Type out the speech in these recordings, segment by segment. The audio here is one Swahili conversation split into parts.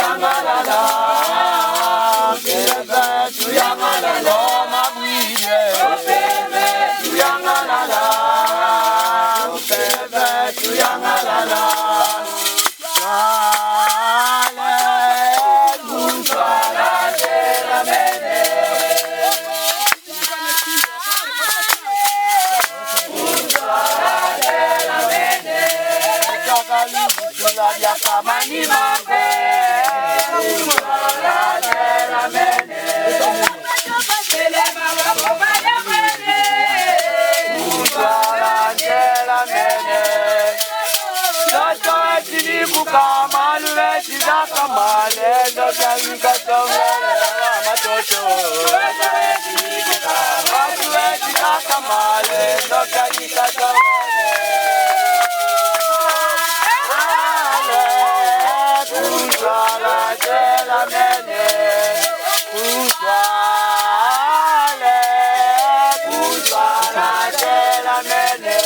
tuyangalala, pepe tuyangalala, mabwire, pepe tuyangalala, pepe tuyangalala, swale kuswala tela mene, kuswala tela mene, kakali kuswala yakamani mambe, kuswala tela mene, kukamalu vechida kamale ndokanka tongela matoto kukamalu vechida kamale ndokanka tongela kuswala tela mene kuswale kuswala tela mene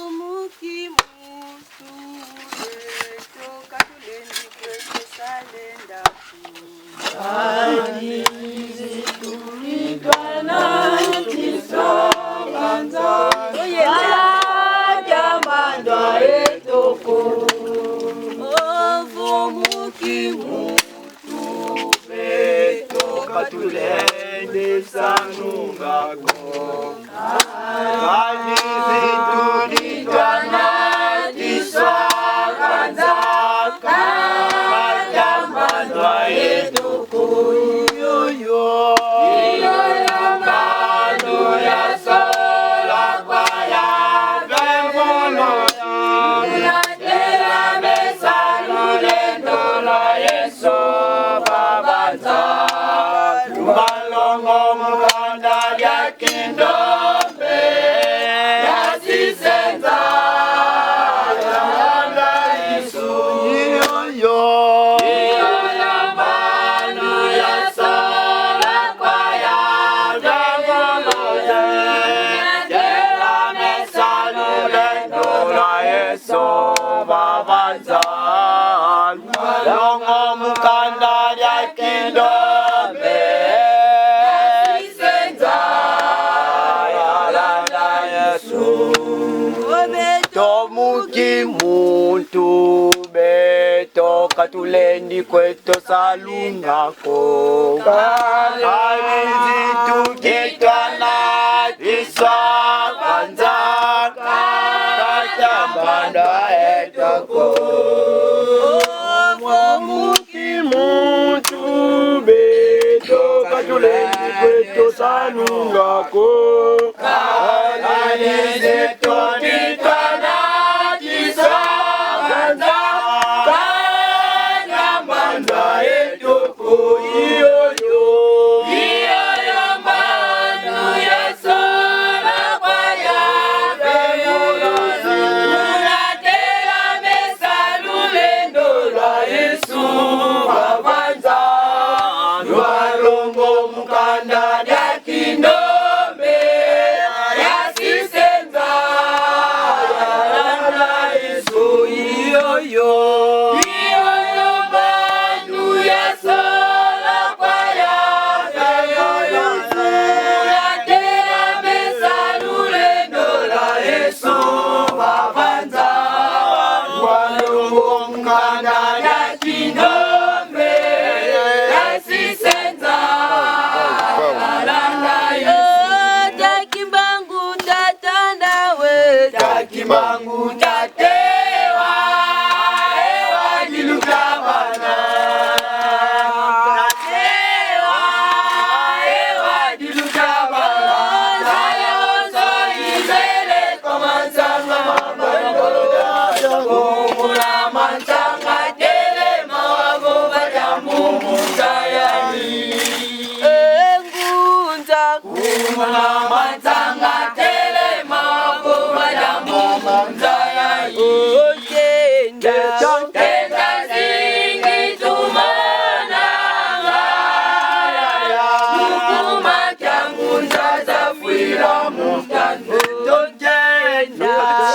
Umuki musule toka tulendi kwese salenda Alizi tulitwana tisobanza Jamandwa etoko Umuki musule toka tulendi sanungako Alizi tulitwana tisobanza Jamandwa etoko Long mukanda lya kindombe yasisenza yalanda Yesu iyo yambanu yasola kwa yagangonoze yela mesalule ndola Yesu babanza longo mukanda lya kindombe yasisenza yalanda Yesu tomuki muntu beto katulendi kweto salungako kalizi tukitwana iswabanza kachambanda etoko tomuki muntu beto katulendi kweto salungako kalizi tukitwana iswabanza kachambanda etoko iyoyo manu yasola kwa yagangonoze munatela mesalule ndola Yesu babanza lwalongo mukanda lya kindombe yasisenza yalanda Yesu iyoyo manu yasola kwa yagangonoze munatela mesalule ndola Yesu babanza lwalongo mukanda lya kindombe yasisenza yalanda Yesu Takimbangu tatandawe takimangu tatewa ewa dilukabana tatewa ewa dilukabana sayonzo izele komansanga mabaloda kumula mansanga tele mawabo bajamumu sayani engunza kumula mansanga tele mawabo bajamumu sayani ojenda tenda zingi tumana mukuma kyangu nzazafwira mutande togenda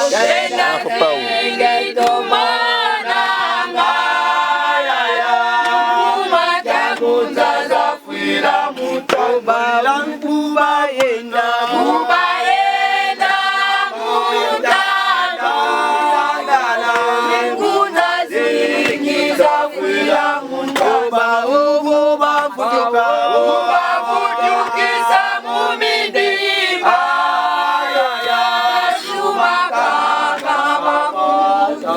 tenda zingi tumana mukuma kyangu nzazafwira mutande kuba yenda mutanda ngunda zingi zafwira mutanda ubu bavutukisa mumidima yashubakaka mabuto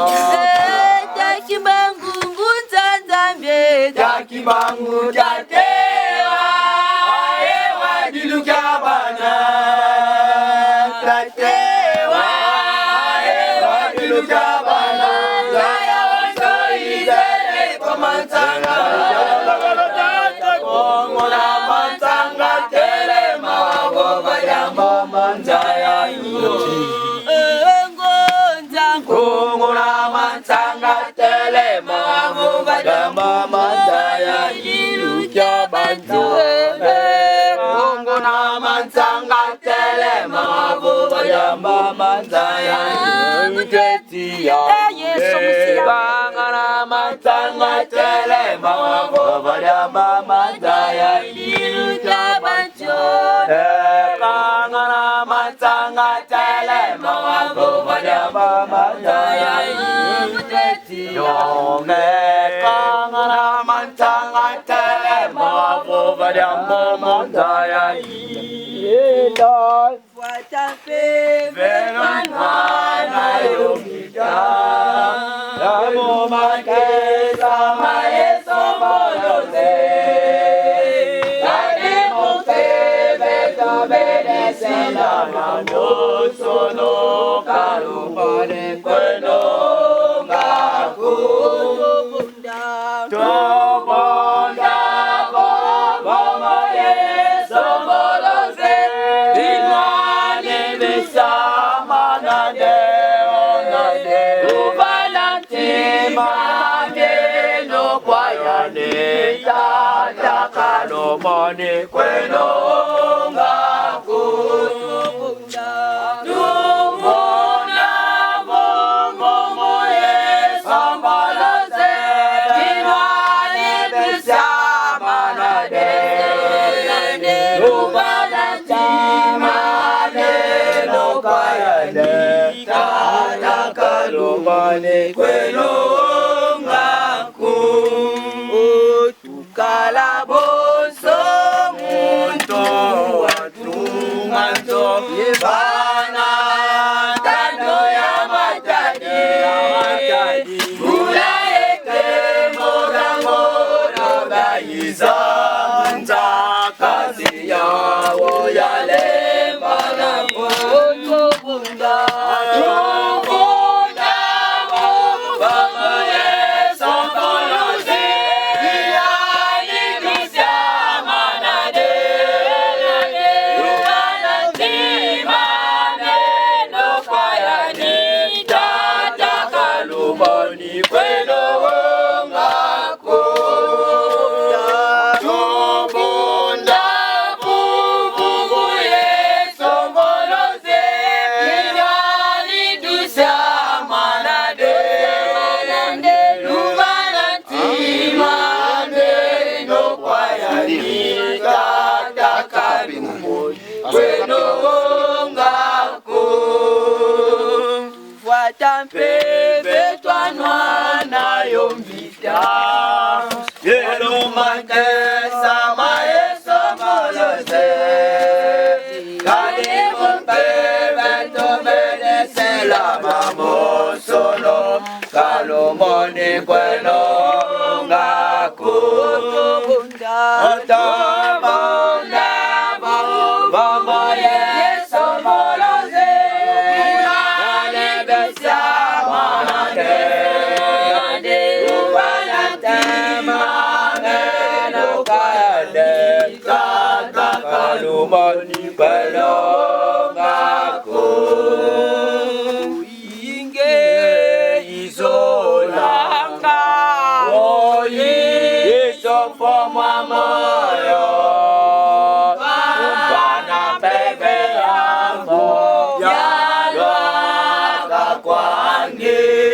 Takimbangu ngunzanzambye takibangu tatewa ewa dilukabana tatewa ewa dilukabana sayonzo izele komansanga kongola mansanga tele mawabo bajambo manzaya engunza kongola mansanga tele mawabo bajambo manzaya ilukya bantu kongola mansanga tele mawabo bajambo manzaya ilukya Yesu musiya Kangana mansanga tele mawabo bajambo manzaya ilukya bantu Kangana mansanga tele mawabo bajambo manzaya ilukya Kangana mansanga tele mawabo bajambo manzaya ilukya fuata fe Venwana yomita Namo makesa maeso moyose Kane mote beto bedese la mano sono karupane kweno ngaku Tobonda bomo yeso Salomoni kweno ngaku Tumuna bomo ye somboloze Tinwani bisama na de Lumana timane no kaya de Tata kalumani kweno ngaku Kalaboso muntu watunganzo Yebana tando ya matadi Mula eke morango Rabayiza mza kazi yawo yale Mbana koto bunda Tubunda baba yeso koloze Pepe twanwa na yombita Yelo mante sama yeso molose Kali mumpebe tobedese la mamo solo Salomoni kweno ngaku Otomona Bamba yeso molose Kalumani belong aku Inge isolanga Oh iso for mama yo Bana bebe ambo Yalwa kakwangi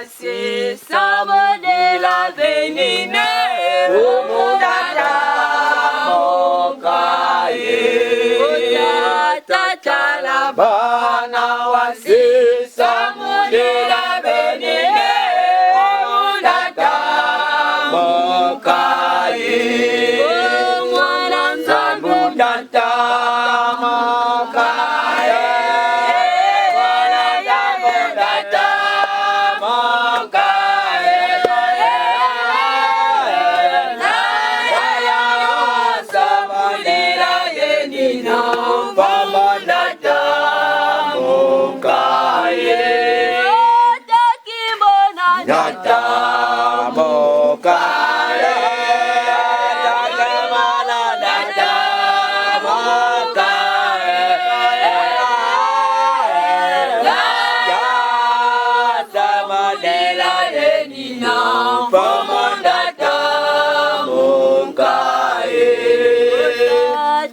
wasi samode la benine Umudata mokaye Tatala Bana wasi samudila benine Umudata mokaye Samudata mokaye Samudata mokaye Samudila yenina Samudata mokaye Nyata mokaye Takamana data mokaye Yata madela yenina Pamandata mokaye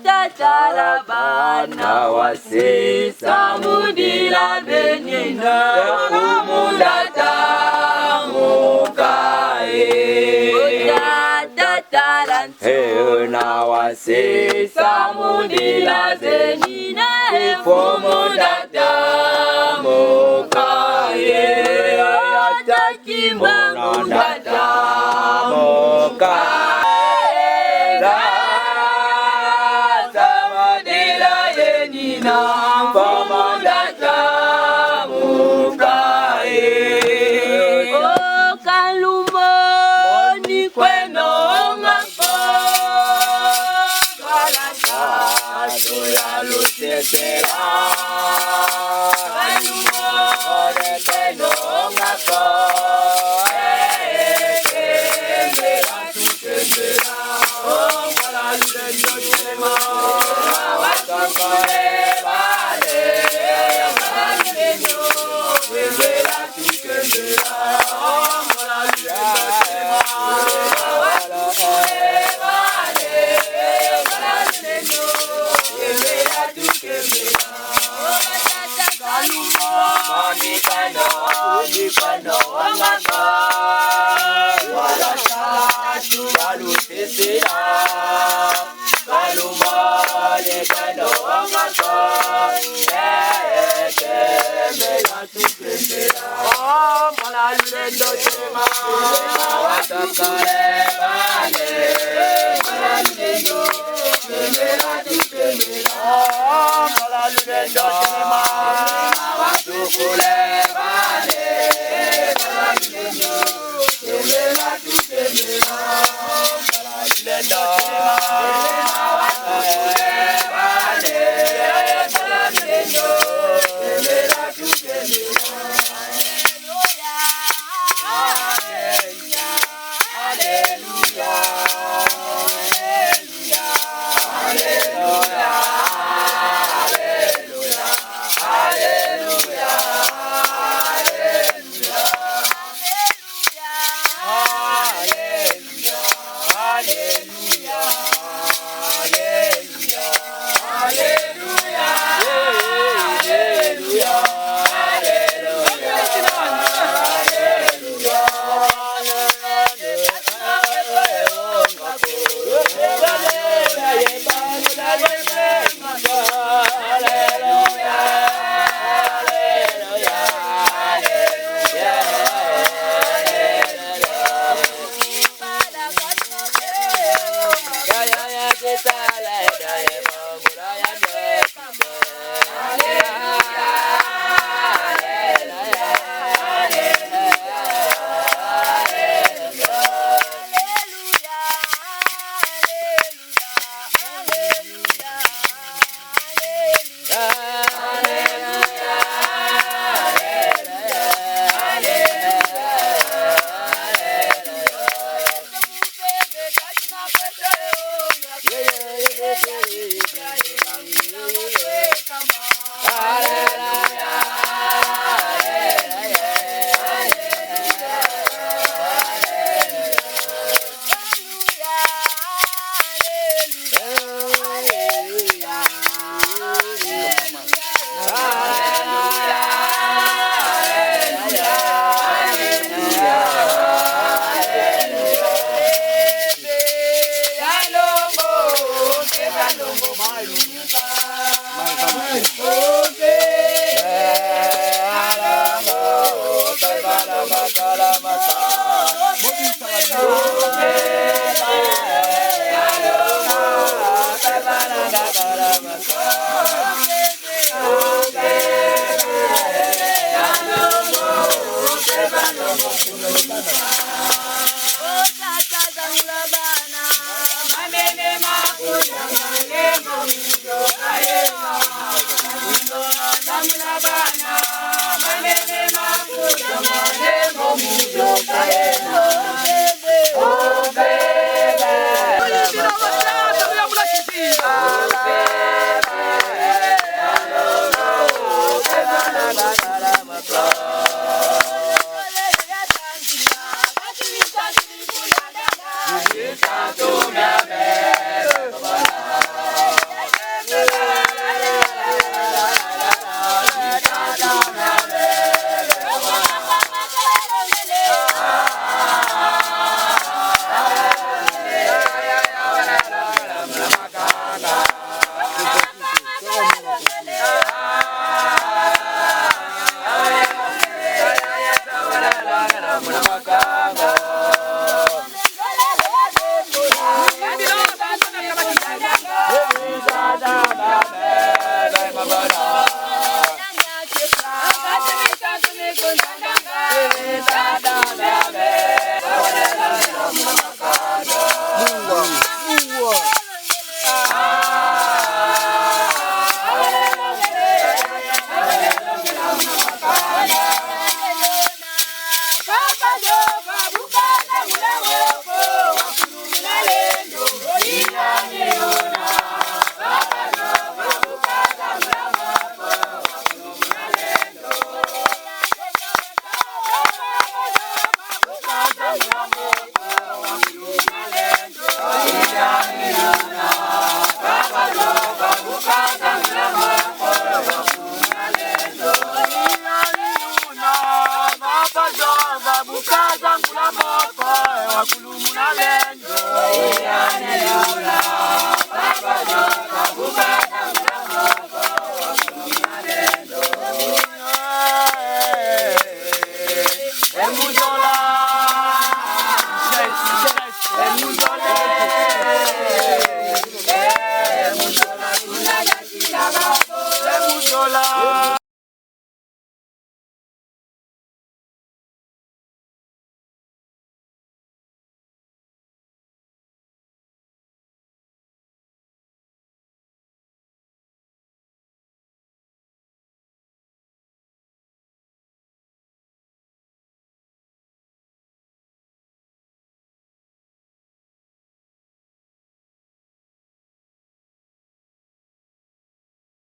Tatarabana Nawasi samudila benina Umudata mokaye Nawasi samudila benina Umudata mokaye Monadata mokaye Samadila yenina Pamandata mokaye Adoya lutekela Odekeno ngako Kembela tukembela Mala lulendo jelema Wakakore bale Mala lulendo Kembela tukembela Mala lulendo jelema Wakakore bale Mala lulendo Kembela tukembela